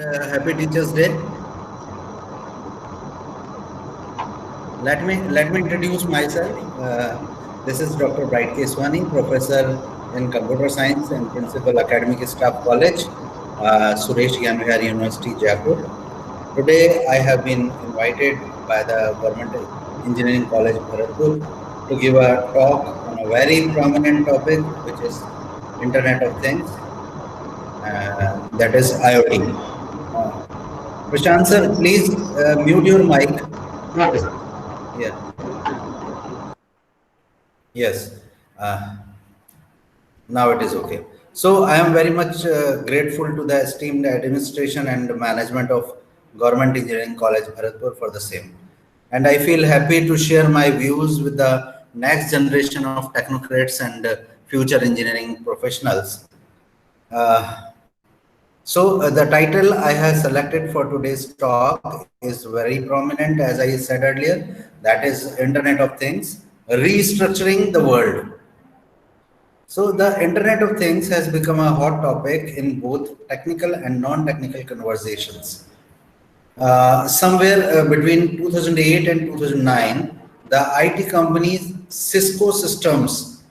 Happy Teachers Day. Let me introduce myself. This is Dr. Bright Keswani, professor in computer science and principal academic staff college, Suresh Gyamihar University, Jaipur. Today, I have been invited by the Government Engineering College, Bharatpur, to give a talk on a very prominent topic, which is Internet of Things, that is IoT. Prashant sir, please mute your mic. Okay, sir. Yeah. Yes. Uh, Now it is okay. So I am very much grateful to the esteemed administration and management of Government Engineering College, Bharatpur for the same. And I feel happy to share my views with the next generation of technocrats and future engineering professionals. Uh, the title I have selected for today's talk is very prominent, as I said earlier, that is Internet of Things, restructuring the world. So the Internet of Things has become a hot topic in both technical and non-technical conversations. Somewhere between 2008 and 2009, the IT companies Cisco Systems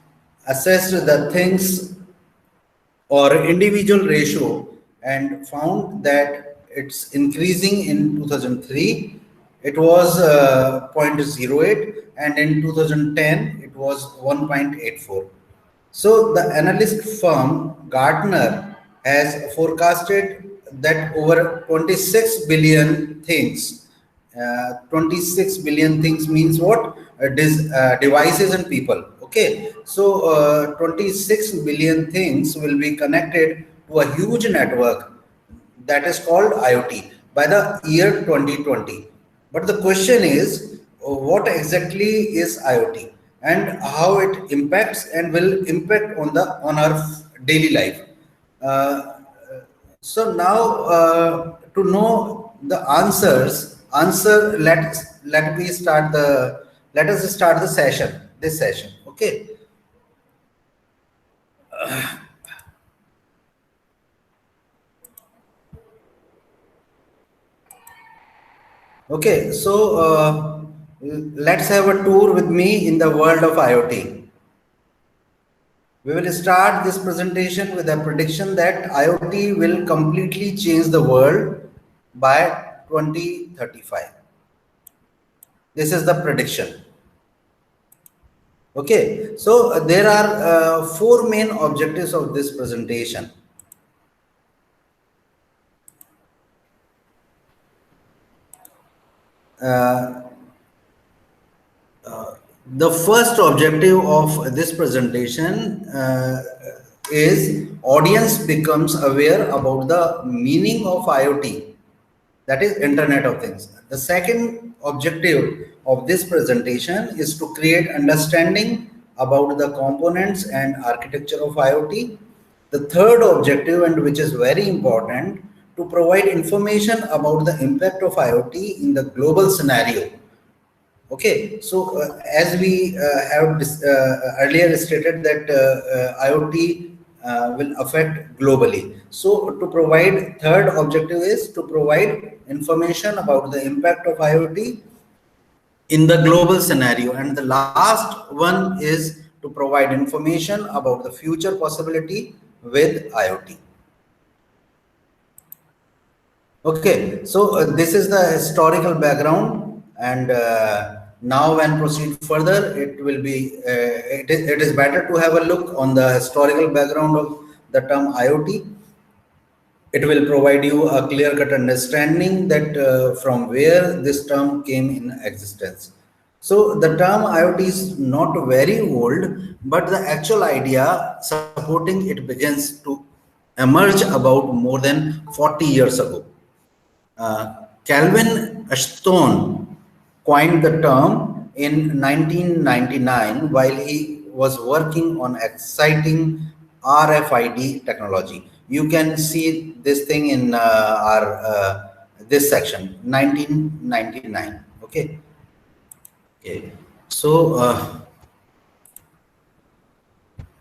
assessed the things or individual ratio and found that it's increasing in 2003. It was 0.08 and in 2010 it was 1.84. So the analyst firm Gartner has forecasted that over 26 billion things, 26 billion things means what? Devices and people. Okay, so 26 billion things will be connected to a huge network that is called IoT by the year 2020. But the question is, what exactly is IoT and how it impacts and will impact on our daily life? Uh, so now to know the let us start the session. This session, okay. Okay, so let's have a tour with me in the world of IoT. We will start this presentation with a prediction that IoT will completely change the world by 2035. This is the prediction. Okay, so there are four main objectives of this presentation. The first objective of this presentation is audience becomes aware about the meaning of IoT, that is Internet of Things. The second objective of this presentation is to create understanding about the components and architecture of IoT. The third objective, and which is very important, to provide information about the impact of IoT in the global scenario. Okay, so as we have earlier stated that IoT will affect globally. So to provide, third objective is to provide information about the impact of IoT in the global scenario. And the last one is to provide information about the future possibility with IoT. Okay, so this is the historical background, and now when proceed further, it will be it is better to have a look on the historical background of the term IoT. It will provide you a clear-cut understanding that from where this term came in existence. So the term IoT is not very old, but the actual idea supporting it begins to emerge about more than 40 years ago. Calvin Ashton coined the term in 1999 while he was working on exciting RFID technology. You can see this thing in our this section, 1999. Okay. Okay. So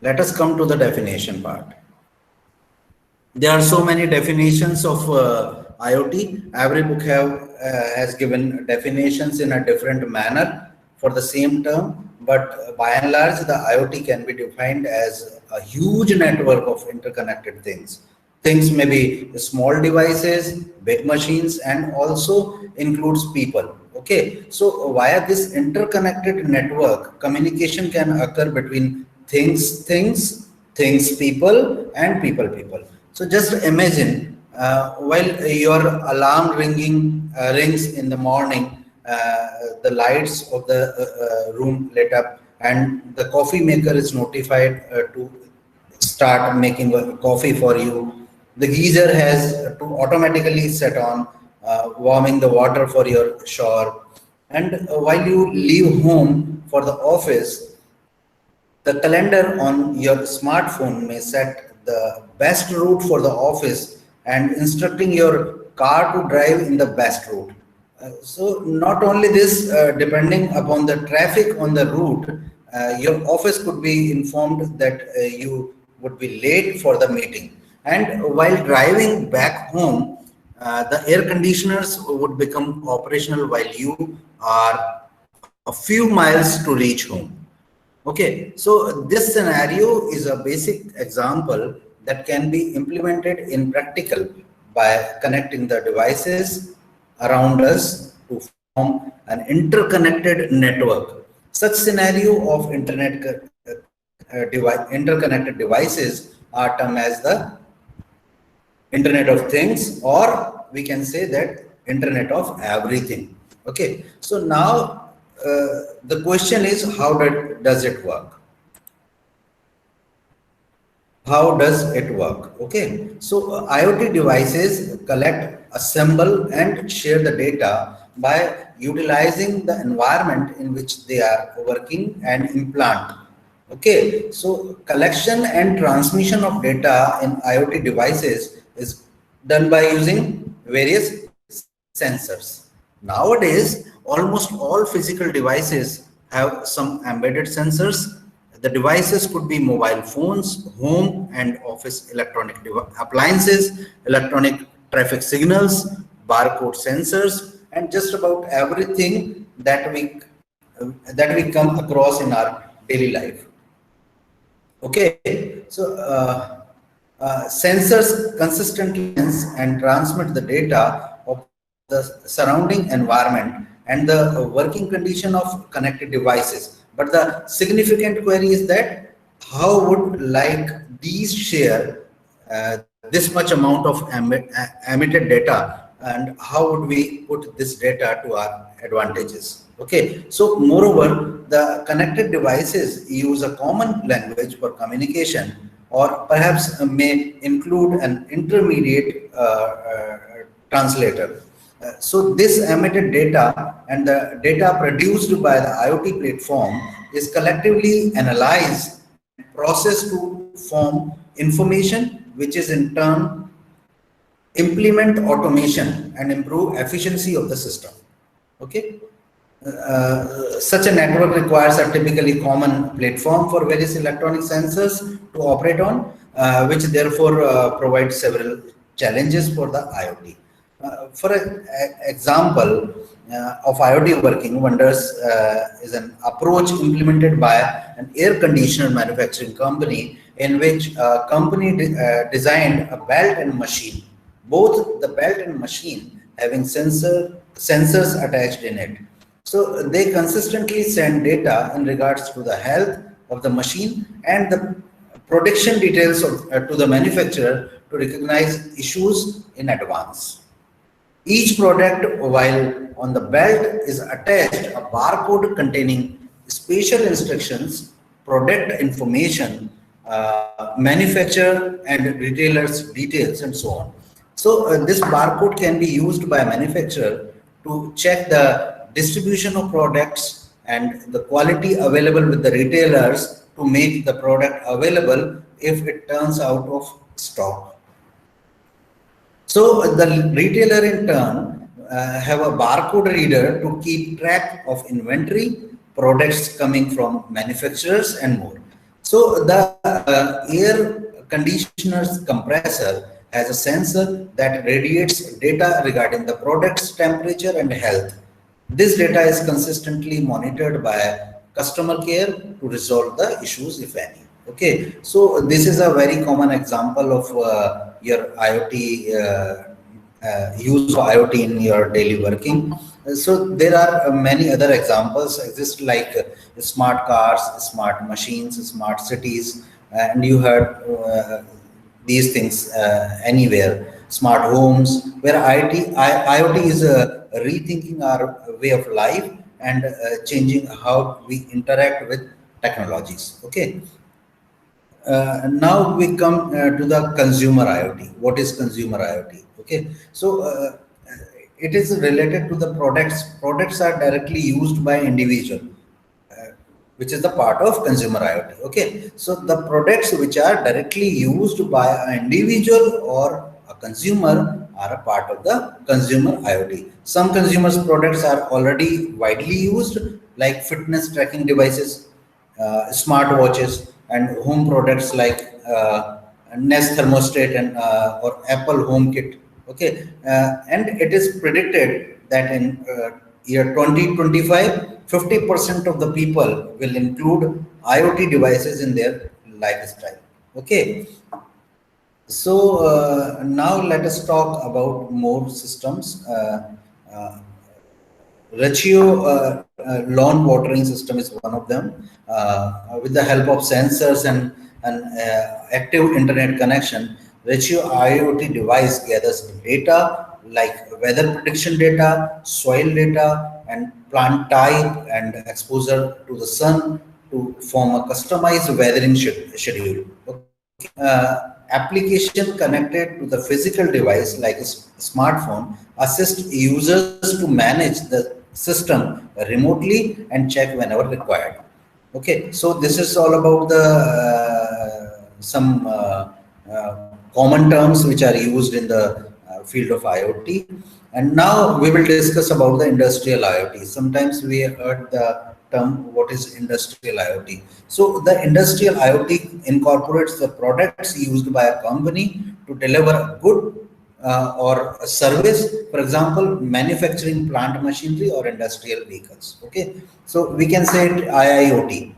let us come to the definition part. There are so many definitions of IoT. Every book has given definitions in a different manner for the same term, but by and large, the IoT can be defined as a huge network of interconnected things. Things may be small devices, big machines, and also includes people. Okay, so via this interconnected network, communication can occur between things, people, and people. So just imagine while your alarm rings in the morning, the lights of the room lit up, and the coffee maker is notified to start making coffee for you. The geyser has to automatically set on, warming the water for your shower. And while you leave home for the office, the calendar on your smartphone may set the best route for the office and instructing your car to drive in the best route. So not only this, depending upon the traffic on the route, your office could be informed that you would be late for the meeting. And while driving back home, the air conditioners would become operational while you are a few miles to reach home. Okay, so this scenario is a basic example that can be implemented in practical by connecting the devices around us to form an interconnected network. Such scenario of interconnected devices are termed as the Internet of Things, or we can say that Internet of Everything. Okay, so now the question is, how does it work? How does it work? Okay, so IoT devices collect, assemble, and share the data by utilizing the environment in which they are working and implant. Okay, so collection and transmission of data in IoT devices is done by using various sensors. Nowadays, almost all physical devices have some embedded sensors. The devices could be mobile phones, home and office electronic appliances, electronic traffic signals, barcode sensors, and just about everything that we come across in our daily life. Okay, so sensors consistently sense and transmit the data of the surrounding environment and the working condition of connected devices. But the significant query is that how would like these share this much amount of emitted data, and how would we put this data to our advantages? Okay, so moreover, the connected devices use a common language for communication, or perhaps may include an intermediate translator. So this emitted data and the data produced by the IoT platform is collectively analyzed and processed to form information, which is in turn implement automation and improve efficiency of the system. Okay. Such a network requires a typically common platform for various electronic sensors to operate on, which therefore provides several challenges for the IoT. For example of IoT working wonders is an approach implemented by an air conditioner manufacturing company, in which a company designed a belt and machine. Both the belt and machine having sensors attached in it. So they consistently send data in regards to the health of the machine and the production details to the manufacturer to recognize issues in advance. Each product, while on the belt, is attached a barcode containing special instructions, product information, manufacturer and retailers details, and so on. So this barcode can be used by a manufacturer to check the distribution of products and the quality available with the retailers to make the product available if it turns out of stock. So the retailer in turn have a barcode reader to keep track of inventory, products coming from manufacturers, and more. So the air conditioner's compressor has a sensor that radiates data regarding the product's temperature and health. This data is consistently monitored by customer care to resolve the issues, if any. Okay, so this is a very common example of your IoT use of IoT in your daily working. So there are many other examples exist like smart cars, smart machines, smart cities, and you heard these things anywhere. Smart homes, where IoT is rethinking our way of life and changing how we interact with technologies. Okay. Now we come to the consumer IoT. What is consumer IoT? Okay, so it is related to the products. Products are directly used by individual, which is the part of consumer IoT. Okay, so the products which are directly used by an individual or a consumer are a part of the consumer IoT. Some consumers products are already widely used, like fitness tracking devices, smart watches, and home products like Nest thermostat and or Apple HomeKit. Okay, and it is predicted that in year 2025, 50% of the people will include IoT devices in their lifestyle. Okay, so now let us talk about more systems. Uh, Ratio lawn watering system is one of them. With the help of sensors and active internet connection, Ratio IoT device gathers data like weather prediction data, soil data, and plant type and exposure to the sun to form a customized weathering schedule. Okay. Application connected to the physical device like a smartphone assist users to manage the system remotely and check whenever required. Okay, so this is all about the some common terms which are used in the field of IoT. And now we will discuss about the industrial IoT. Sometimes we heard the term what is industrial IoT. So the industrial IoT incorporates the products used by a company to deliver a good or a service, for example, manufacturing plant machinery or industrial vehicles. Okay, so we can say it IIoT.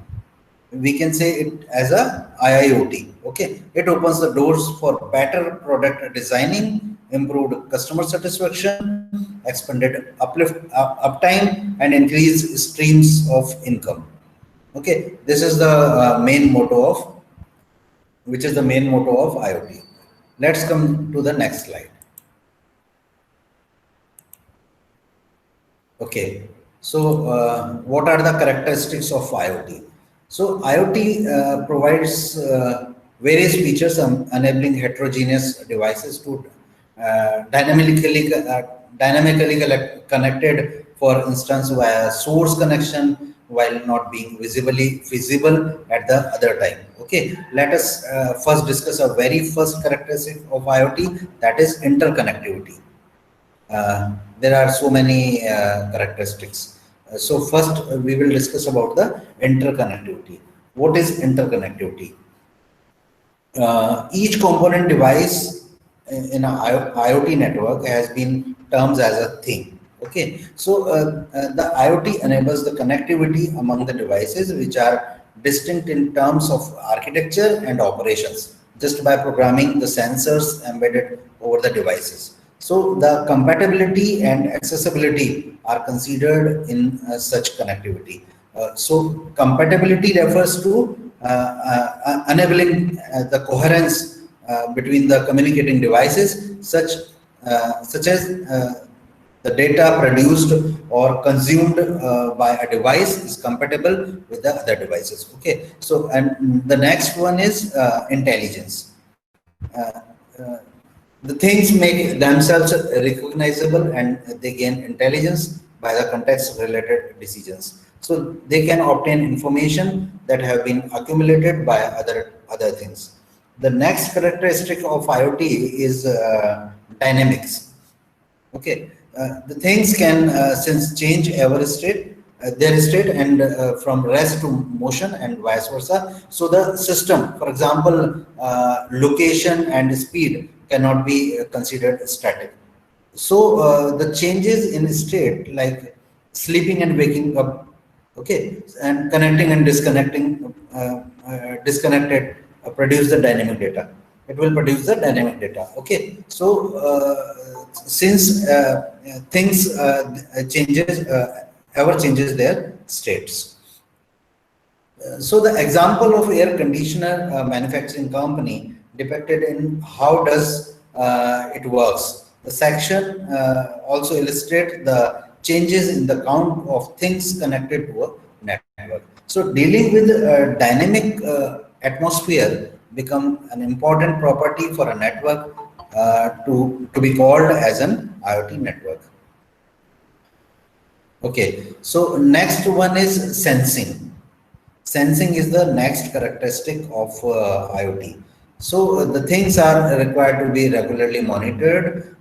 We can say it as a IIoT. Okay, it opens the doors for better product designing, improved customer satisfaction, expanded uptime, and increased streams of income. Okay, this is the main motto of which is the main motto of IoT. Let's come to the next slide. Okay, so what are the characteristics of IoT? So IoT provides various features enabling heterogeneous devices to dynamically connected, for instance, via source connection while not being visibly feasible at the other time. Okay, let us first discuss a very first characteristic of IoT, that is interconnectivity. There are so many characteristics. So first we will discuss about the interconnectivity. What is interconnectivity? Each component device in an IoT network has been termed as a thing. Okay, so the IoT enables the connectivity among the devices which are distinct in terms of architecture and operations just by programming the sensors embedded over the devices. So the compatibility and accessibility are considered in such connectivity. So compatibility refers to enabling the coherence between the communicating devices, such as the data produced or consumed by a device is compatible with the other devices. Okay, so and the next one is intelligence. Uh, uh, the things make themselves recognizable and they gain intelligence by the context related decisions. So they can obtain information that have been accumulated by other things. The next characteristic of IoT is dynamics. Okay, the things can since change their state and from rest to motion and vice versa. So the system, for example, location and speed cannot be considered static. So the changes in state like sleeping and waking up, okay, and connecting and disconnecting, disconnected, produce the dynamic data. It will produce the dynamic data. Okay, so since things changes, ever changes their states. So the example of air conditioner manufacturing company depicted in how does it works. The section also illustrate the changes in the count of things connected to a network. So dealing with dynamic atmosphere become an important property for a network to be called as an IoT network. Okay, so next one is sensing. Sensing is the next characteristic of IoT. So the things are required to be regularly monitored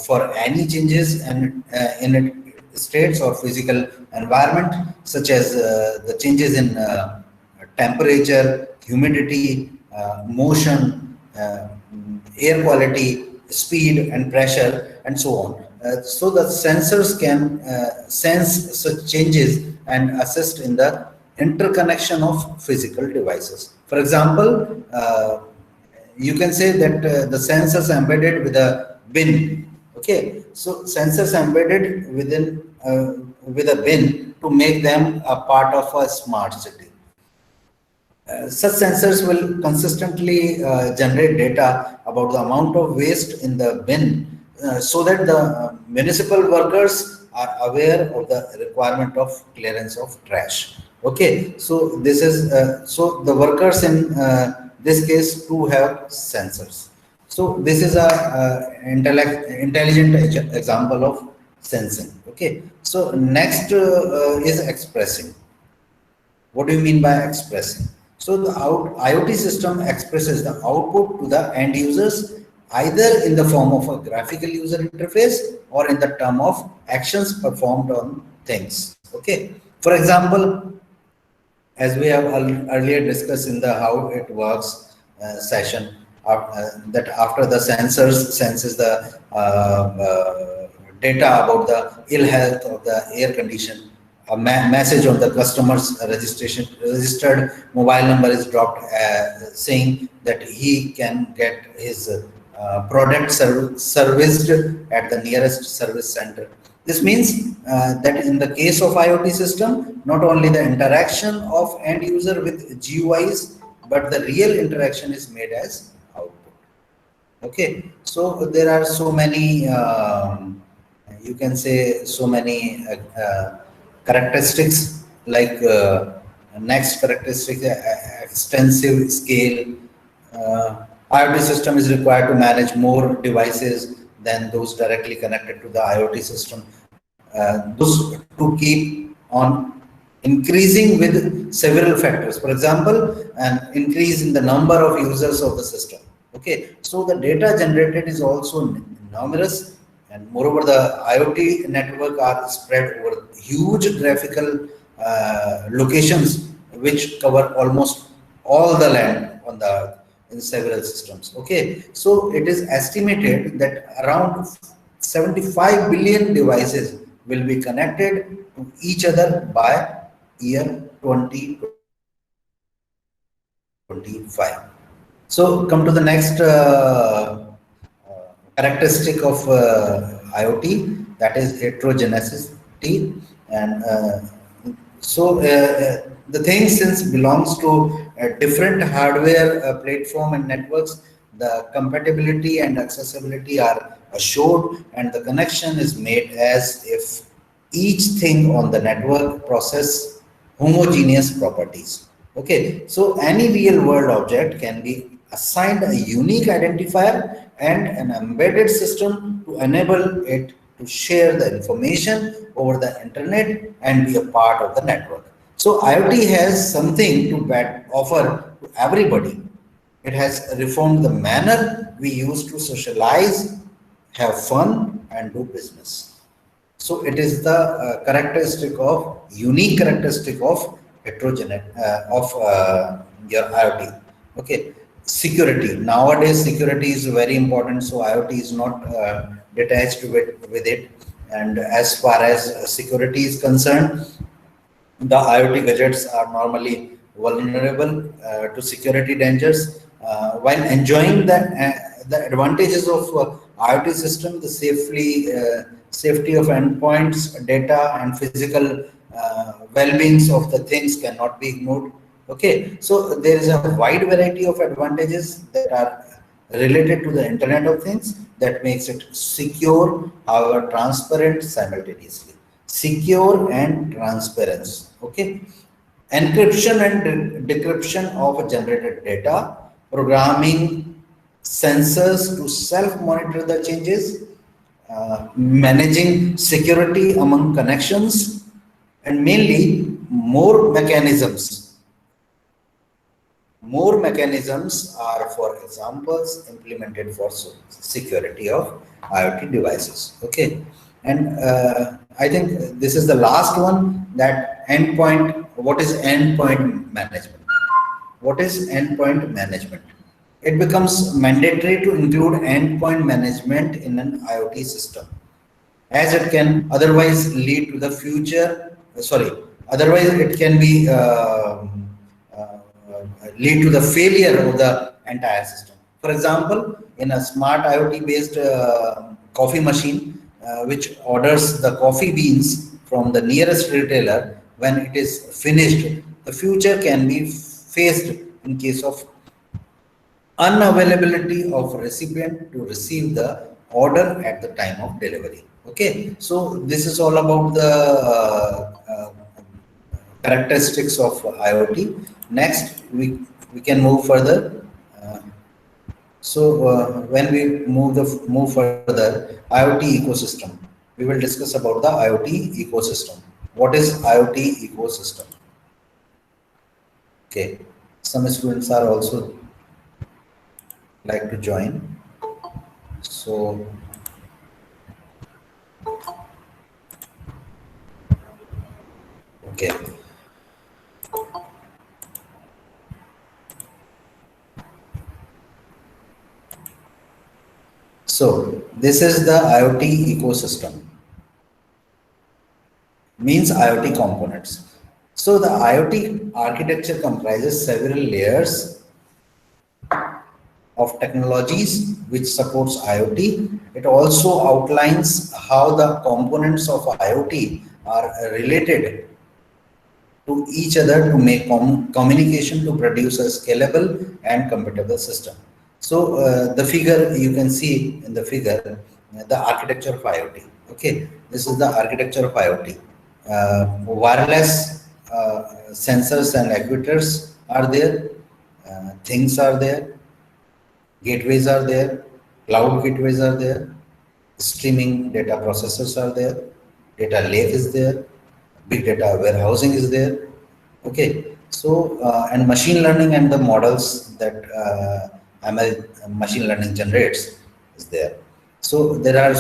for any changes and in states or physical environment, such as the changes in temperature, humidity, motion, air quality, speed and pressure, and so on. So the sensors can sense such changes and assist in the interconnection of physical devices. For example, you can say that the sensors embedded with a bin. Okay, so sensors embedded within with a bin to make them a part of a smart city. Such sensors will consistently generate data about the amount of waste in the bin so that the municipal workers are aware of the requirement of clearance of trash. Okay, so this is so the workers in this case too have sensors. So this is a intelligent example of sensing. Okay, so next is expressing. What do you mean by expressing? So the IoT system expresses the output to the end users either in the form of a graphical user interface or in the term of actions performed on things. Okay. For example, as we have earlier discussed in the how it works session, that after the sensors senses the data about the ill health of the air condition, a message on the customer's registered mobile number is dropped saying that he can get his product serviced at the nearest service center. This means that in the case of IoT system, not only the interaction of end user with GUIs, but the real interaction is made as output. Okay, so there are so many, you can say so many characteristics like next characteristic, extensive scale. IoT system is required to manage more devices than those directly connected to the IoT system. Those to keep on increasing with several factors. For example, an increase in the number of users of the system. Okay, so the data generated is also numerous, and moreover, the IoT network are spread over huge graphical locations which cover almost all the land on the earth in several systems. Okay, so it is estimated that around 75 billion devices will be connected to each other by year 2025. So come to the next characteristic of IoT, that is heterogeneity. And the thing, since belongs to different hardware platform and networks, the compatibility and accessibility are assured and the connection is made as if each thing on the network process homogeneous properties. Okay, so any real world object can be assigned a unique identifier and an embedded system to enable it to share the information over the internet and be a part of the network. So IoT has something to offer to everybody. It has reformed the manner we use to socialize, have fun, and do business. So it is the unique characteristic of heterogeneity of your IoT. Okay. security. Nowadays, security is very important, so IoT is not detached with it. And as far as security is concerned, the IoT gadgets are normally vulnerable to security dangers. While enjoying the advantages of IoT system, the safety of endpoints, data, and physical well-beings of the things cannot be ignored. Okay, so there is a wide variety of advantages that are related to the Internet of Things that makes it secure, however transparent simultaneously. Secure and transparency. Okay, encryption and decryption of generated data, programming sensors to self-monitor the changes, managing security among connections, and mainly more mechanisms are, for examples, implemented for security of IoT devices. Okay, and I think this is the last one, that endpoint. What is endpoint management? What is endpoint management? It becomes mandatory to include endpoint management in an IoT system, as it can otherwise lead to the future. Sorry, otherwise it can be lead to the failure of the entire system. For example, in a smart IoT based coffee machine, which orders the coffee beans from the nearest retailer when it is finished, the future can be faced in case of unavailability of recipient to receive the order at the time of delivery. Okay, so this is all about the characteristics of IoT. Next, we can move further. When we move further, IoT ecosystem. We will discuss about the IoT ecosystem. What is IoT ecosystem? Okay, some students are also like to join. So okay. So this is the IoT ecosystem, means IoT components. So the IoT architecture comprises several layers of technologies which supports IoT. It also outlines how the components of IoT are related to each other to make communication to produce a scalable and compatible system. So the figure you can see in the figure, the architecture of IoT. Okay, this is the architecture of IoT. Wireless sensors and actuators are there. Things are there. Gateways are there. Cloud gateways are there. Streaming data processors are there. Data lake is there. Big data warehousing is there. Okay, so and machine learning and the models that ML machine learning generates is there. So there are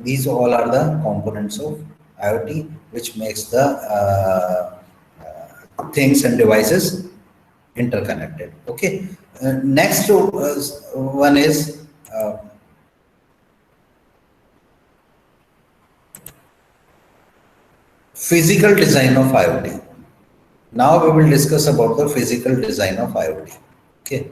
these all are the components of IoT which makes the things and devices interconnected. Okay, next one is physical design of IoT. Now we will discuss about the physical design of IoT. Okay.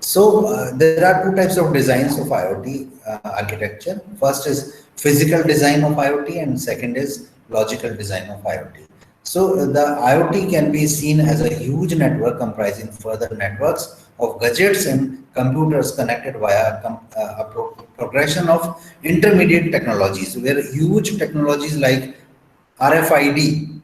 So there are two types of designs of IoT architecture. First is physical design of IoT and second is logical design of IoT. So the IoT can be seen as a huge network comprising further networks of gadgets and computers connected via a progression of intermediate technologies, where huge technologies like RFID,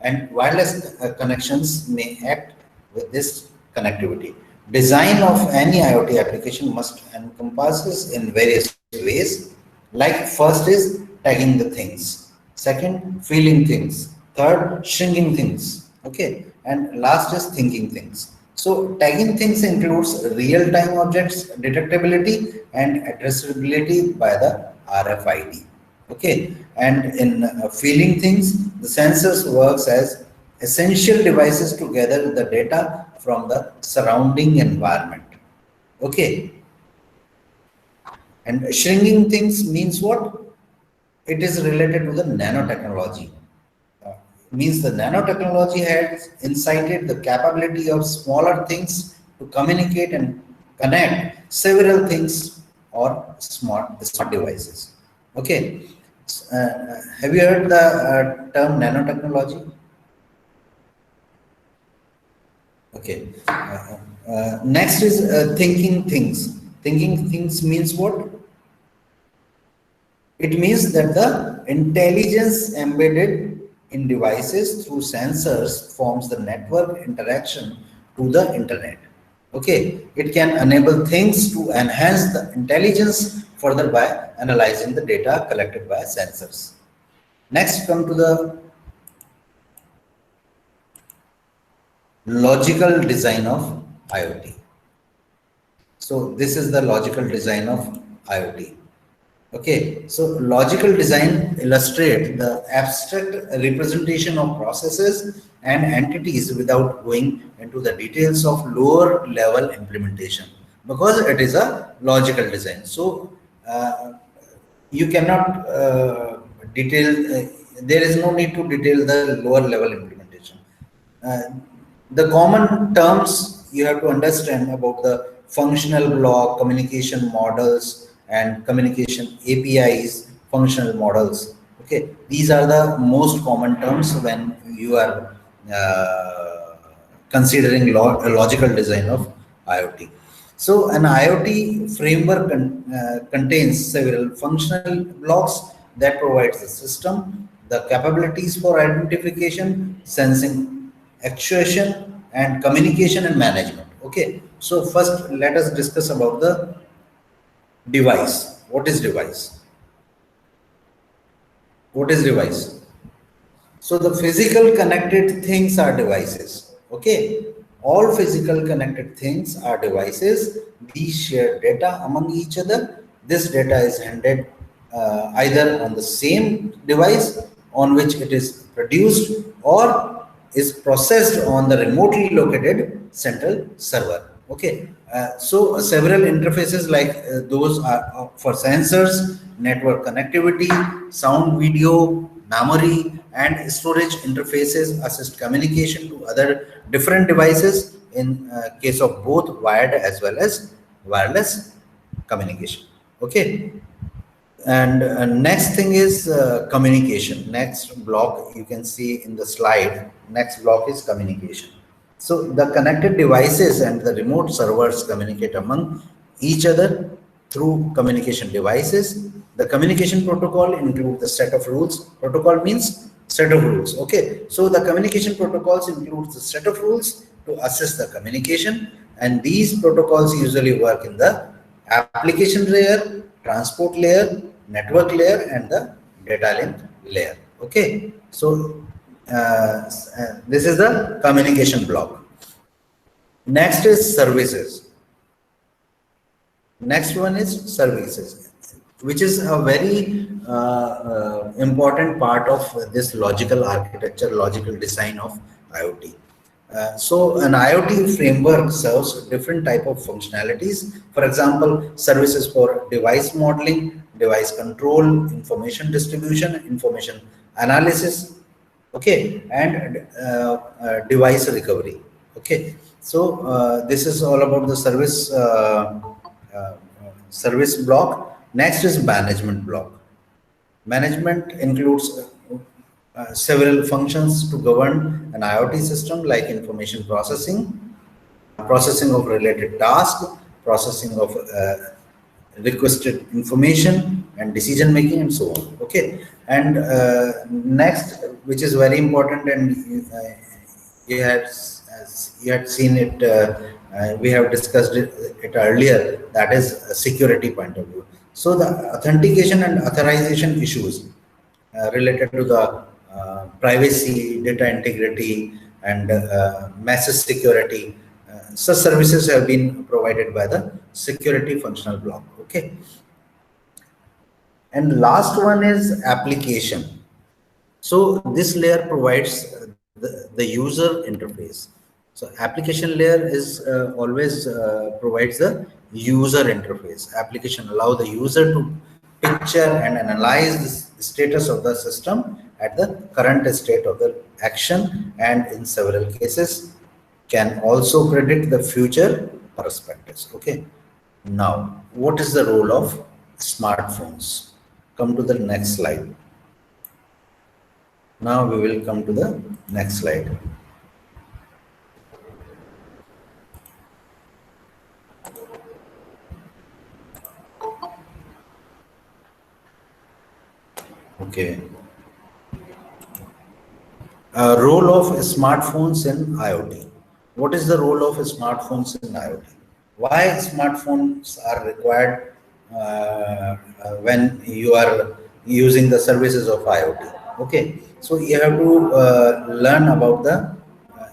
and wireless connections may act with this connectivity. Design of any IoT application must encompasses in various ways. Like first is tagging the things, second feeling things, third shrinking things, okay, and last is thinking things. So tagging things includes real-time objects detectability and addressability by the RFID. Okay, and in feeling things, the sensors works as essential devices to gather the data from the surrounding environment. Okay. And shrinking things means what? It is related to the nanotechnology. Means the nanotechnology has incited the capability of smaller things to communicate and connect several things or smart devices. Okay. Have you heard the term nanotechnology? Okay. Next is thinking things. Thinking things means what? It means that the intelligence embedded in devices through sensors forms the network interaction to the internet. Okay, it can enable things to enhance the intelligence further by analyzing the data collected by sensors. Next, come to the logical design of IoT. So this is the logical design of IoT. Okay, so logical design illustrates the abstract representation of processes and entities without going into the details of lower level implementation, because it is a logical design. So you cannot there is no need to detail the lower level implementation. Uh, the common terms you have to understand about the functional block, communication models, and communication APIs, functional models. Okay, these are the most common terms when you are considering logical design of IoT. So an IoT framework contains several functional blocks that provides the system, the capabilities for identification, sensing, actuation, and communication and management. Okay, so first let us discuss about the device. What is device? What is device? So the physical connected things are devices. Okay, all physical connected things are devices. These share data among each other. This data is handled either on the same device on which it is produced or is processed on the remotely located central server. Okay, so several interfaces like those are for sensors, network connectivity, sound, video, memory, and storage interfaces assist communication to other different devices in case of both wired as well as wireless communication. Okay. And next thing is communication. Next block you can see in the slide. Next block is communication. So the connected devices and the remote servers communicate among each other through communication devices. The communication protocol includes the set of rules. Protocol means set of rules. Okay. So the communication protocols includes the set of rules to assist the communication, and these protocols usually work in the application layer, transport layer, network layer, and the data link layer. Okay, so this is the communication block. Next is services. Next one is services, which is a very important part of this logical architecture, logical design of IoT. So an IoT framework serves different type of functionalities. For example, services for device modeling, device control, information distribution, information analysis, okay, and device recovery. Okay, so this is all about the service block. Next is management block. Management includes several functions to govern an IoT system, like information processing, processing of related tasks, processing of requested information, and decision making, and so on. Okay, and next, which is very important, and you had seen it, we have discussed it earlier, that is a security point of view. So the authentication and authorization issues related to the privacy, data integrity, and message security, such services have been provided by the security functional block. Okay, and last one is application. So this layer provides the user interface. So application layer is always provides the user interface. Application allow the user to picture and analyze the status of the system at the current state of the action, and in several cases can also predict the future perspectives. Okay. Now, what is the role of smartphones? Come to the next slide. Now we will come to the next slide. Okay. Role of smartphones in IoT. What is the role of smartphones in IoT? Why smartphones are required when you are using the services of IoT? Okay, so you have to learn about the,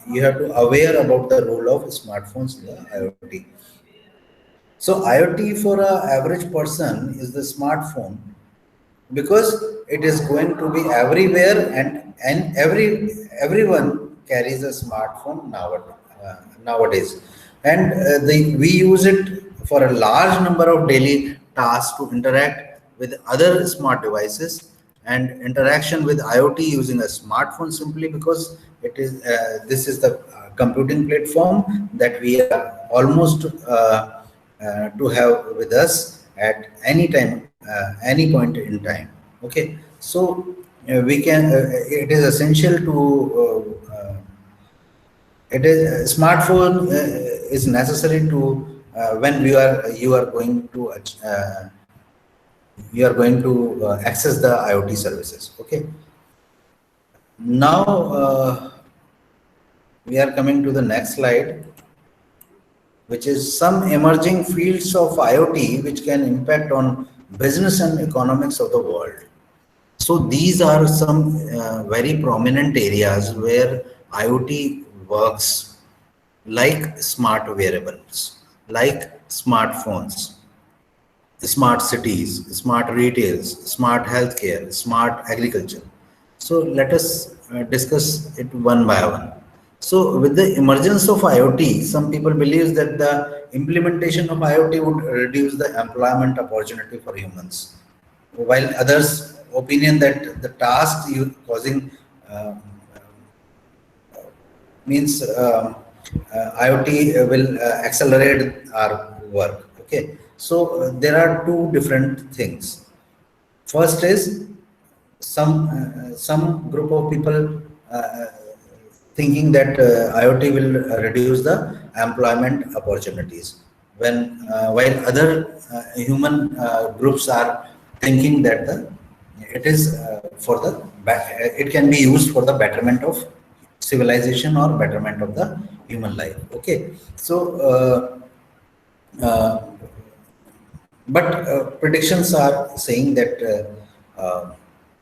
you have to aware about the role of smartphones in the IoT. So IoT for a average person is the smartphone, because it is going to be everywhere, and everyone carries a smartphone nowadays, and we use it for a large number of daily tasks to interact with other smart devices, and interaction with IoT using a smartphone simply because it is this is the computing platform that we are almost to have with us at any time, any point in time. Okay, so we can. It is essential to. It is smartphone is necessary to when you are going to access the IoT services. Okay. Now we are coming to the next slide, which is some emerging fields of IoT which can impact on business and economics of the world. So these are some very prominent areas where IoT works, like smart wearables, like smartphones, smart cities, smart retails, smart healthcare, smart agriculture. So let us discuss it one by one. So with the emergence of IoT, some people believe that the implementation of IoT would reduce the employment opportunity for humans, while others opinion that the task you causing uh, means IoT will accelerate our work. Okay, so there are two different things. First is some group of people thinking that IoT will reduce the employment opportunities, when while other human groups are thinking that it is for the it can be used for the betterment of civilization or betterment of the human life. Okay, so but predictions are saying that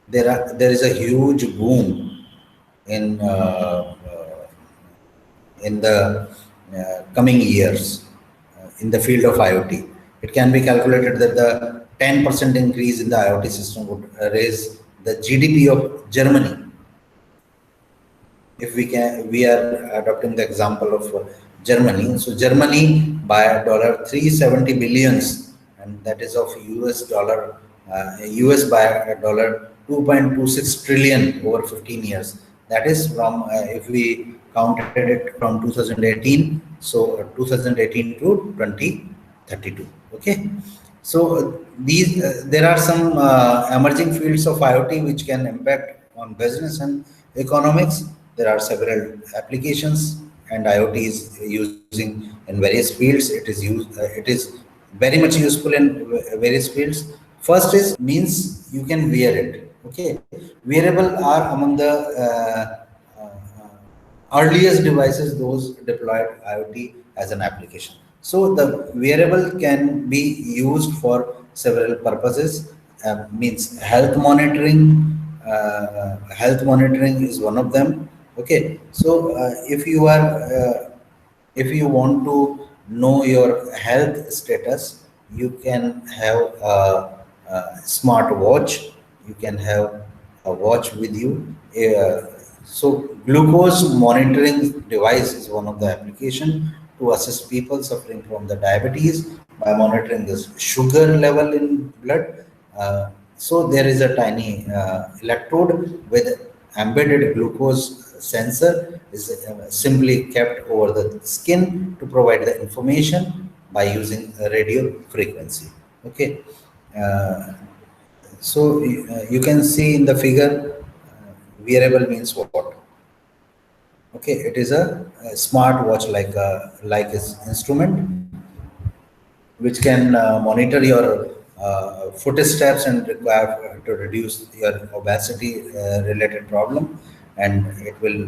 there is a huge boom in the coming years in the field of IoT. It can be calculated that the 10% increase in the IoT system would raise the GDP of Germany. If we are adopting the example of Germany. So Germany by dollar 370 billions, and that is of US dollar, US by dollar 2.26 trillion over 15 years. That is from if we counted it from 2018, so 2018 to 2032. Okay, so these there are some emerging fields of IoT which can impact on business and economics. There are several applications, and IoT is using in various fields. It is used. It is very much useful in various fields. First is means you can wear it. Okay, wearable are among the earliest devices those deployed IoT as an application. So the wearable can be used for several purposes. Means health monitoring. Health monitoring is one of them. Okay, so if you want to know your health status, you can have a smart watch. You can have a watch with you. So glucose monitoring device is one of the application to assist people suffering from the diabetes by monitoring the sugar level in blood. So there is a tiny electrode with embedded glucose sensor is simply kept over the skin to provide the information by using a radio frequency. Okay. Uh, you can see in the figure, wearable means what? Okay, it is a smart watch like its instrument, which can monitor your footsteps and require to reduce your obesity related problem, and it will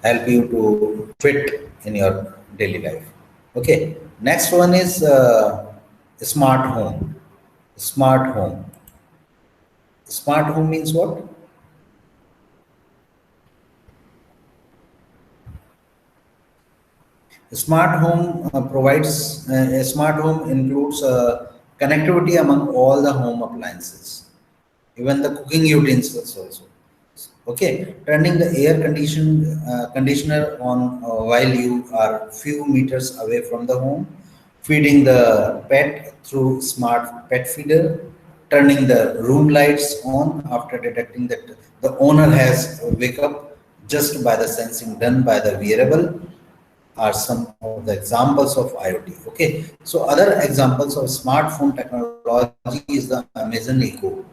help you to fit in your daily life. Okay, next one is smart home. Smart home. Smart home means what? Smart home provides a smart home includes connectivity among all the home appliances, even the cooking utensils also. Okay, turning the air conditioner on while you are few meters away from the home, feeding the pet through smart pet feeder, turning the room lights on after detecting that the owner has wake up just by the sensing done by the wearable are some of the examples of IoT. Okay, so other examples of smartphone technology is the Amazon Echo.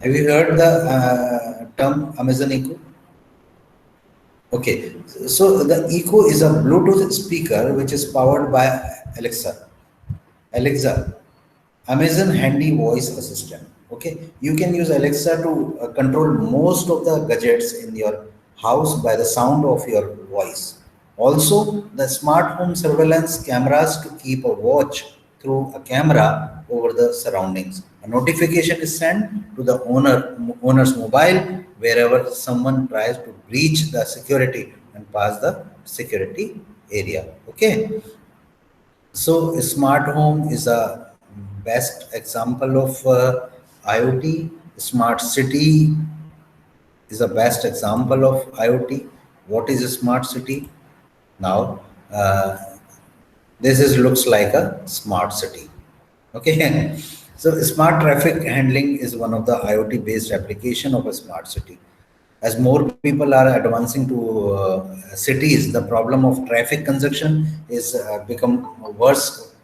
Have you heard the term Amazon Echo? Okay, so the Echo is a Bluetooth speaker which is powered by Alexa. Alexa, Amazon Handy Voice Assistant. Okay, you can use Alexa to control most of the gadgets in your house by the sound of your voice. Also, the smart home surveillance cameras to keep a watch through a camera over the surroundings. A notification is sent to the owner's mobile wherever someone tries to breach the security and pass the security area. Okay. So smart home is a best example of IoT. Smart city is the best example of IoT. What is a smart city? Now, this is looks like a smart city. Okay. So smart traffic handling is one of the IoT based application of a smart city. As more people are advancing to cities, the problem of traffic congestion is become worse.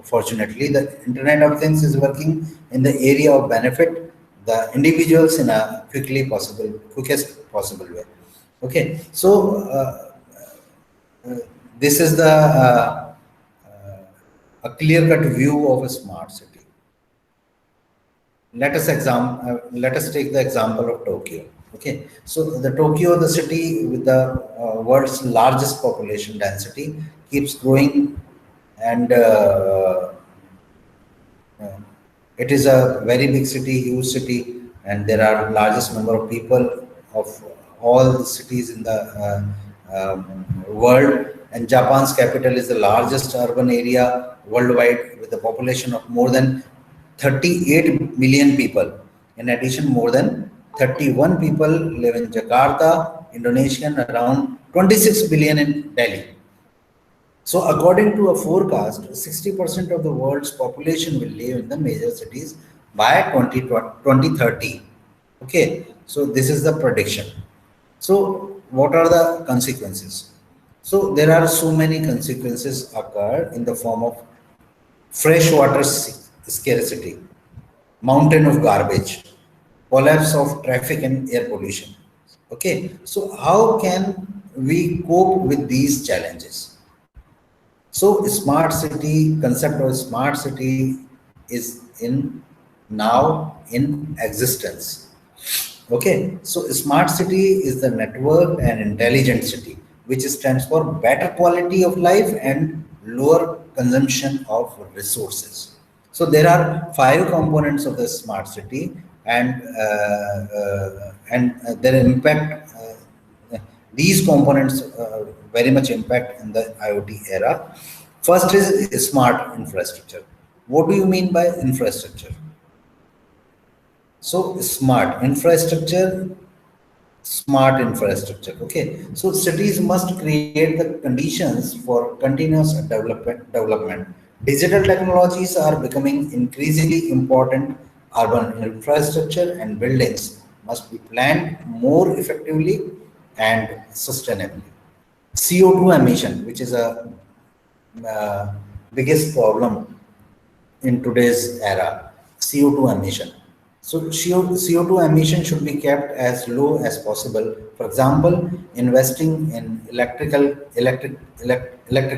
Fortunately, the Internet of Things is working in the area of benefit the individuals in a quickest possible way. Okay, so this is the a clear-cut view of a smart city. Let us take the example of Tokyo. Okay, so the Tokyo, the city with the world's largest population density, keeps growing, and uh, it is a very big city, huge city, and there are largest number of people of all the cities in the world. And Japan's capital is the largest urban area worldwide with a population of more than 38 million people. In addition, more than 31 people live in Jakarta, Indonesia, and around 26 billion in Delhi. So, according to a forecast, 60% of the world's population will live in the major cities by 2030. Okay, so this is the prediction. So, what are the consequences? So, there are so many consequences occur in the form of freshwater scarcity, mountain of garbage, collapse of traffic and air pollution. Okay, so how can we cope with these challenges? So smart city concept of smart city is in now in existence. Okay, so smart city is the network and intelligent city, which stands for better quality of life and lower consumption of resources. So there are five components of the smart city, and their impact. These components very much impact in the IoT era. First is smart infrastructure. What do you mean by infrastructure? So smart infrastructure smart infrastructure. Okay, so cities must create the conditions for continuous development. Digital technologies are becoming increasingly important. Urban infrastructure and buildings must be planned more effectively and sustainably. CO2 emission, which is a biggest problem in today's era, CO2 emission. So CO2 emission should be kept as low as possible. For example, investing in electric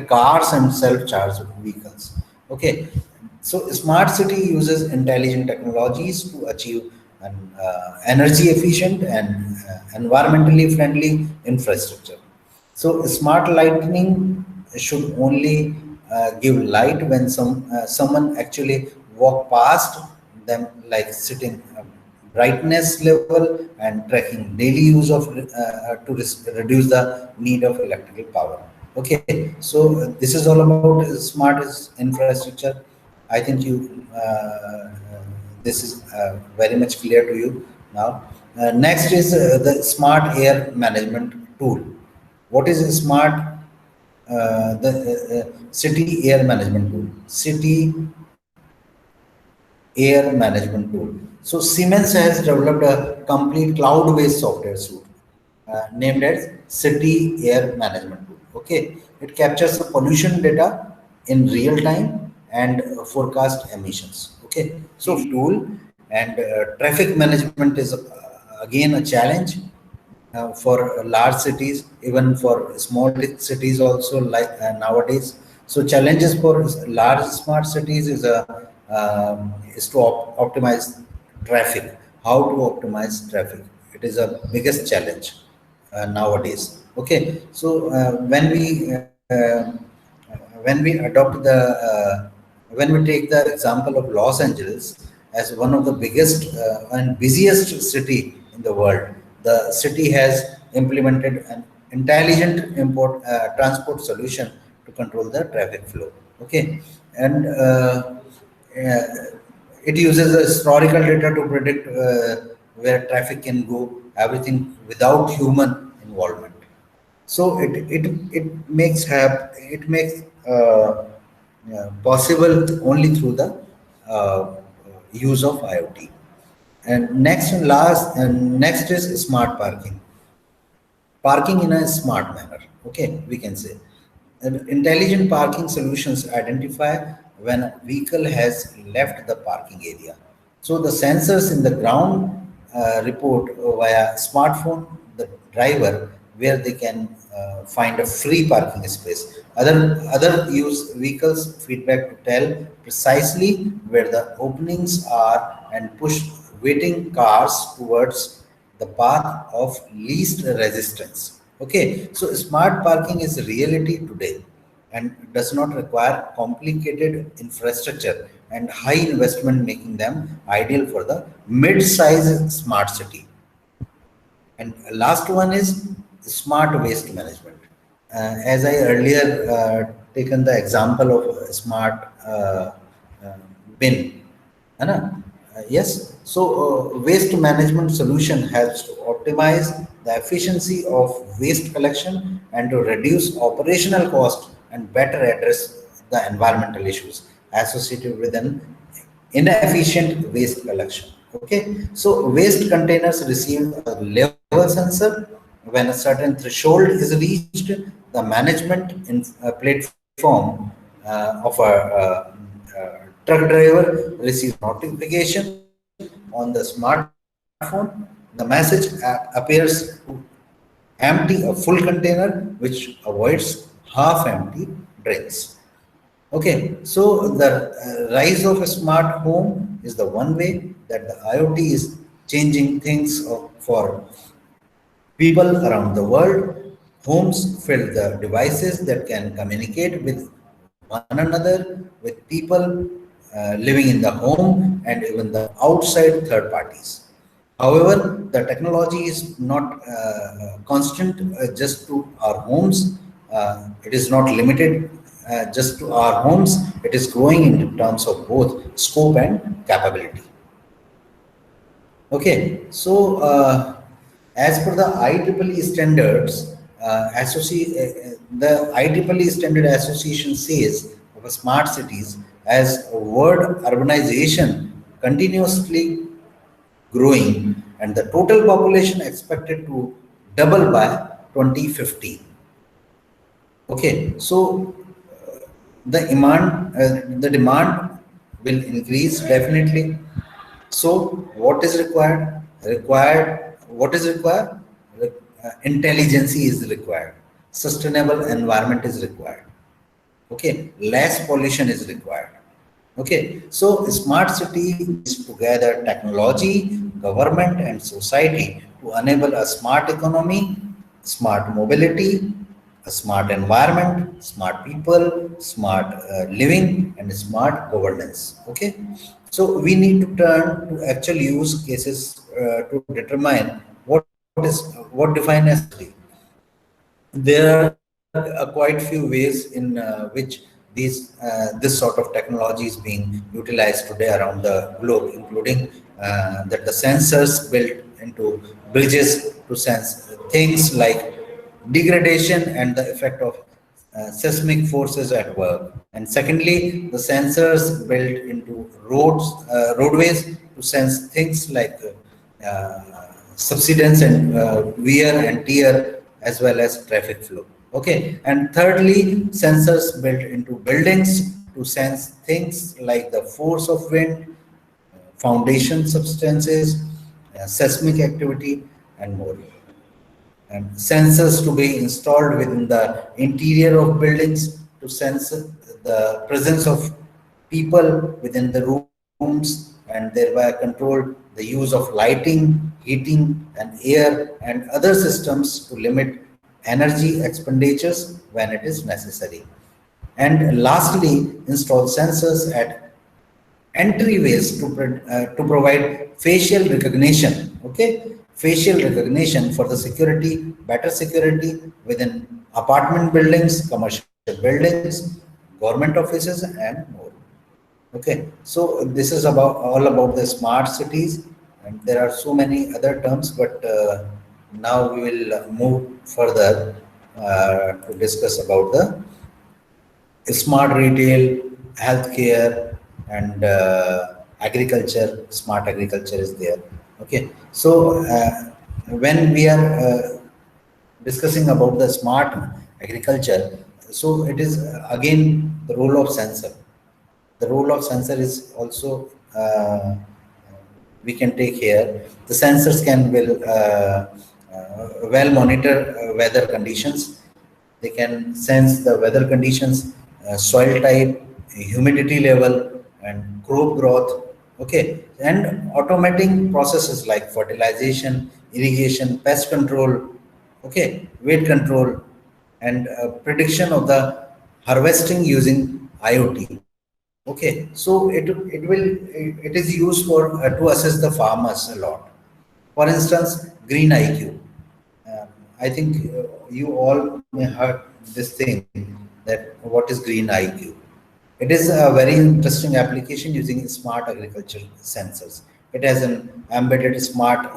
cars and self-charge vehicles. Okay, so smart city uses intelligent technologies to achieve an energy efficient and environmentally friendly infrastructure. So smart lighting should only give light when someone actually walk past them, like setting brightness level and tracking daily use of to reduce the need of electrical power. Okay, so this is all about smart infrastructure. I think you this is very much clear to you now. Next is the smart air management tool. What is a smart city air management tool? City air management tool. So Siemens has developed a complete cloud-based software suite named as City Air Management Tool. Okay, it captures the pollution data in real time and forecast emissions. Okay, so tool and traffic management is again a challenge for large cities, even for small cities also, like nowadays. So challenges for large smart cities is to optimize traffic. How to optimize traffic? It is a biggest challenge nowadays. Okay, so when we adopt when we take the example of Los Angeles as one of the biggest and busiest city in the world, the city has implemented an intelligent transport solution to control the traffic flow. Okay, and it uses the historical data to predict where traffic can go, everything without human involvement. So it makes possible only through the uh, use of IoT. And next is smart parking in a smart manner. Okay, we can say. And intelligent parking solutions identify when a vehicle has left the parking area. So the sensors in the ground report via smartphone the driver where they can find a free parking space. Other use vehicles feedback to tell precisely where the openings are and push waiting cars towards the path of least resistance. Okay, so smart parking is a reality today and does not require complicated infrastructure and high investment, making them ideal for the mid-size smart city. And last one is smart waste management. As I earlier taken the example of a smart uh, bin, है ना? Yes. So waste management solution helps to optimize the efficiency of waste collection and to reduce operational cost and better address the environmental issues associated with an inefficient waste collection. Okay, so waste containers receive a level sensor. When a certain threshold is reached, the management in platform of a truck driver receives notification on the smartphone. The message appears to empty a full container, which avoids half empty drains. Okay, so the rise of a smart home is the one way that the IoT is changing things for people around the world. Homes fill the devices that can communicate with one another, with people living in the home, and even the outside third parties. However, the technology is not constant just to our homes. It is not limited just to our homes. It is growing in terms of both scope and capability. Okay, so As per the IEEE standards, the IEEE standard association says of smart cities as word urbanization continuously growing and the total population expected to double by 2050. Okay, so the demand will increase definitely. So what is required? What is required? Intelligence is required. Sustainable environment is required. Okay, less pollution is required. Okay, so smart city is together technology, government, and society to enable a smart economy, smart mobility, a smart environment, smart people, smart living, and smart governance. Okay, so we need to turn to actual use cases to determine what define as city. There are quite few ways in which this sort of technology is being utilized today around the globe, including that the sensors built into bridges to sense things like degradation and the effect of seismic forces at work. And secondly, the sensors built into roadways to sense things like subsidence and wear and tear as well as traffic flow. Okay, and thirdly, sensors built into buildings to sense things like the force of wind, foundation substances, seismic activity, and more. And sensors to be installed within the interior of buildings to sense the presence of people within the rooms and thereby control the use of lighting, heating, and air and other systems to limit energy expenditures when it is necessary. And lastly, install sensors at entryways to provide facial recognition. Okay, facial recognition for the security, better security within apartment buildings, commercial buildings, government offices, and more. Okay, so this is all about the smart cities, and there are so many other terms, but now we will move further to discuss about the smart retail, healthcare, and agriculture. Smart agriculture is there. Okay, so when we are discussing about the smart agriculture, so it is again the role of sensor. The role of sensor is also we can take here. The sensors can well monitor weather conditions. They can sense the weather conditions, soil type, humidity level, and crop growth. Okay, and automating processes like fertilization, irrigation, pest control, okay, weight control, and prediction of the harvesting using IoT. Okay, so it is used for to assess the farmers a lot. For instance, Green IQ. I think you all may heard this thing that what is Green IQ. It is a very interesting application using smart agriculture sensors. It has an embedded smart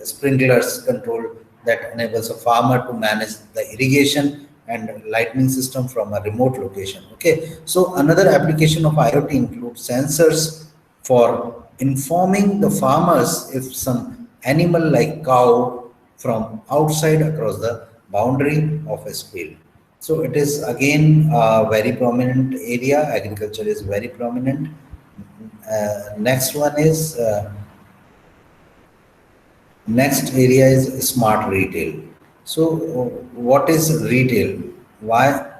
sprinklers control that enables a farmer to manage the irrigation and lighting system from a remote location. Okay, so another application of IoT includes sensors for informing the farmers if some animal like cow from outside across the boundary of a field. So it is again a very prominent area. Agriculture is very prominent. Next one is next area is smart retail. So what is retail? Why?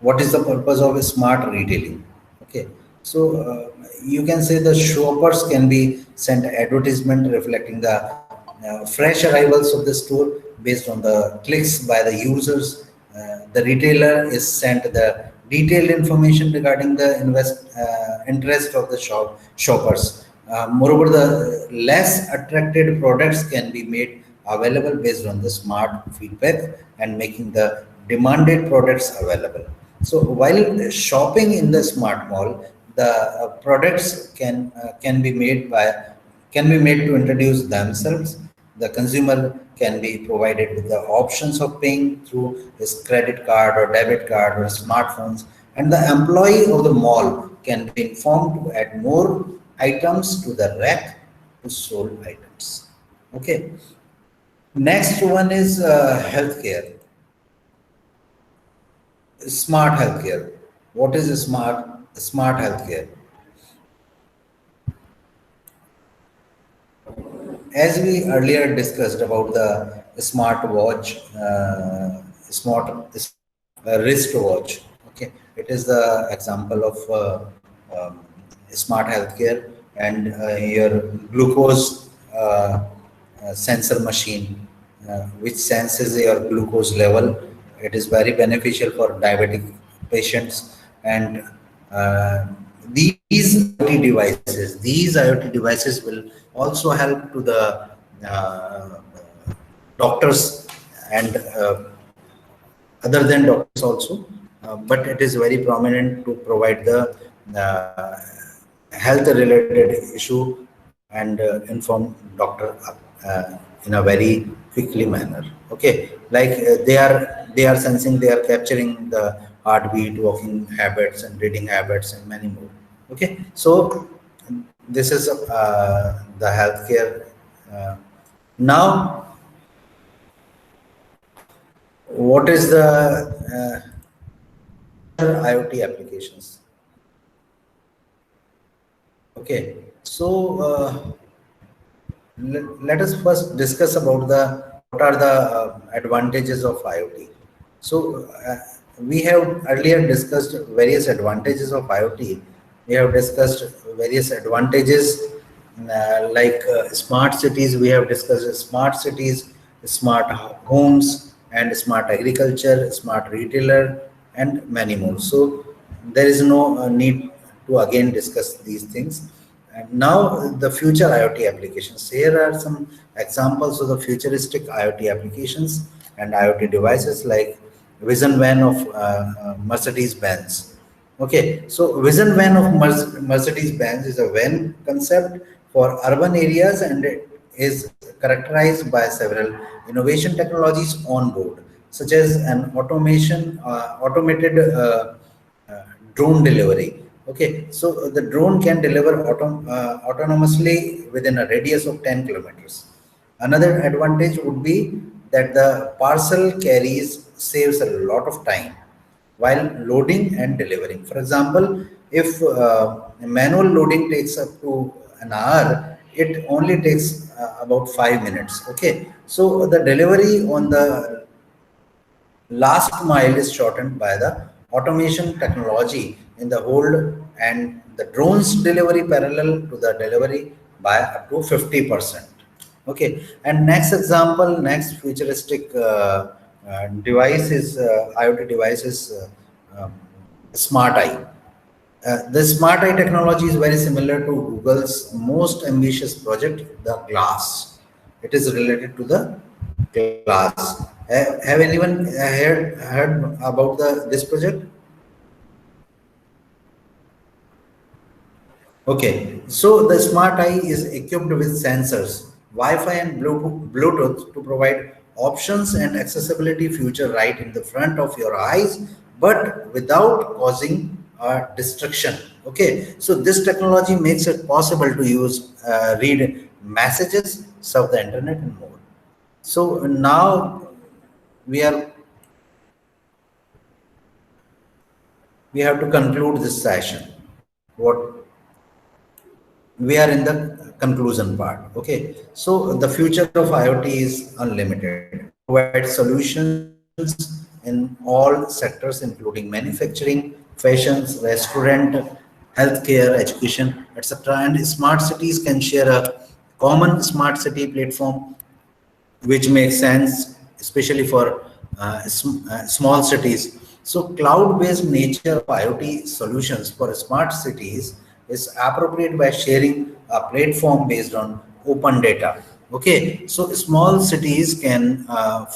What is the purpose of smart retailing? Okay, so you can say the shoppers can be sent advertisement reflecting the fresh arrivals of the store based on the clicks by the users. The retailer is sent the detailed information regarding the interest of the shoppers. Moreover, the less attracted products can be made available based on the smart feedback and making the demanded products available. So while shopping in the smart mall, the products can be made to introduce themselves. The consumer can be provided with the options of paying through his credit card or debit card or smartphones, and the employee of the mall can be informed to add more items to the rack to sold items. Okay. Next one is healthcare, smart healthcare. What is a smart healthcare? As we earlier discussed about the smart watch, smart wristwatch. Okay, it is the example of smart healthcare, and your glucose sensor machine, which senses your glucose level. It is very beneficial for diabetic patients, and uh, these IoT devices will also help to the uh, doctors and other than doctors also, but it is very prominent to provide the uh, health related issue and inform doctor in a very quickly manner. Okay, like they are sensing, they are capturing the heartbeat, walking habits, and reading habits, and many more. Okay, so this is the healthcare. Now, what is the IoT applications? Okay, so let us first discuss about the what are the advantages of IoT. So we have earlier discussed various advantages of IoT. We have discussed various advantages like smart cities. We have discussed smart cities, smart homes, and smart agriculture, smart retailer, and many more. So there is no need to again discuss these things. And now the future IoT applications. Here are some examples of the futuristic IoT applications and IoT devices like Vision Van of Mercedes-Benz. Okay, so Vision Van of Mercedes-Benz is a van concept for urban areas, and it is characterized by several innovation technologies on board, such as an automated drone delivery. Okay, so the drone can deliver autonomously within a radius of 10 kilometers. Another advantage would be that the parcel carries saves a lot of time while loading and delivering. For example, if manual loading takes up to an hour, it only takes about 5 minutes. Okay, so the delivery on the last mile is shortened by the automation technology in the hold, and the drones delivery parallel to the delivery by up to 50%. Okay, and next example, next futuristic device is IoT device is Smart Eye. The Smart Eye technology is very similar to Google's most ambitious project, the Glass. It is related to the glass. Have anyone heard about this project? Okay, so the Smart Eye is equipped with sensors, Wi-Fi, and Bluetooth to provide options and accessibility feature right in the front of your eyes, but without causing destruction. Okay, so this technology makes it possible to use read messages, surf the internet, and more. So now we are we have to conclude this session. What we are in the conclusion part. Okay, so the future of IoT is unlimited. Provide solutions in all sectors, including manufacturing, fashions, restaurant, healthcare, education, etc. And smart cities can share a common smart city platform, which makes sense, especially for small cities. So, cloud-based nature of IoT solutions for smart cities is appropriate by sharing a platform based on open data. Okay, so small cities can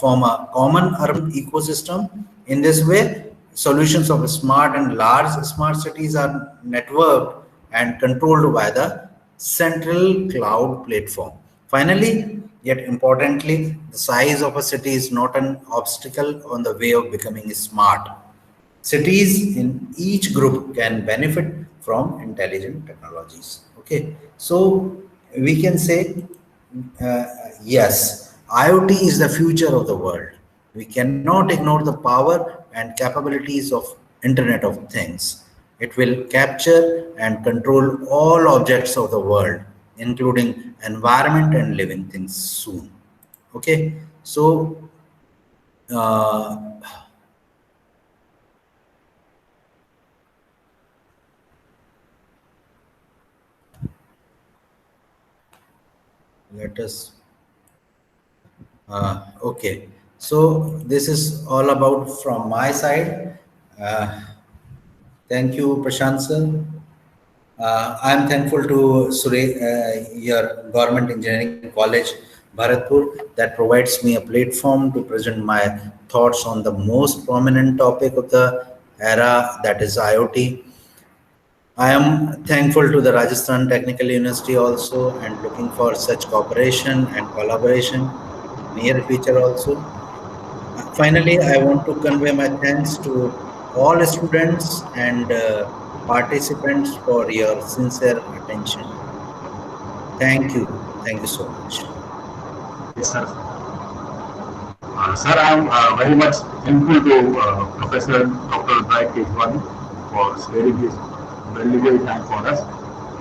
form a common urban ecosystem. In this way, solutions of smart and large smart cities are networked and controlled by the central cloud platform. Finally, Yet importantly, the size of a city is not an obstacle on the way of becoming smart. Cities in each group can benefit from intelligent technologies. Okay, so we can say uh, yes, IoT is the future of the world. We cannot ignore the power and capabilities of Internet of Things. It will capture and control all objects of the world, including environment and living things soon. Okay, so uh, let us okay, so this is all about from my side. Uh, Thank you, Prashant sir. I'm thankful to your Government Engineering College, Bharatpur, that provides me a platform to present my thoughts on the most prominent topic of the era, that is IoT. I am thankful to the Rajasthan Technical University also and looking for such cooperation and collaboration near future also. Finally, I want to convey my thanks to all students and participants for your sincere attention. Thank you. Thank you so much. Yes, sir. Sir, I am very much thankful to Professor Dr. Drai Kejwani for sparing his valuable time for us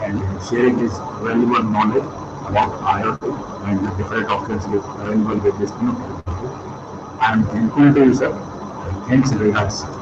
and sharing his valuable knowledge about IoT and the different options available with this new technology. I am thankful to you, sir. Thanks, regards.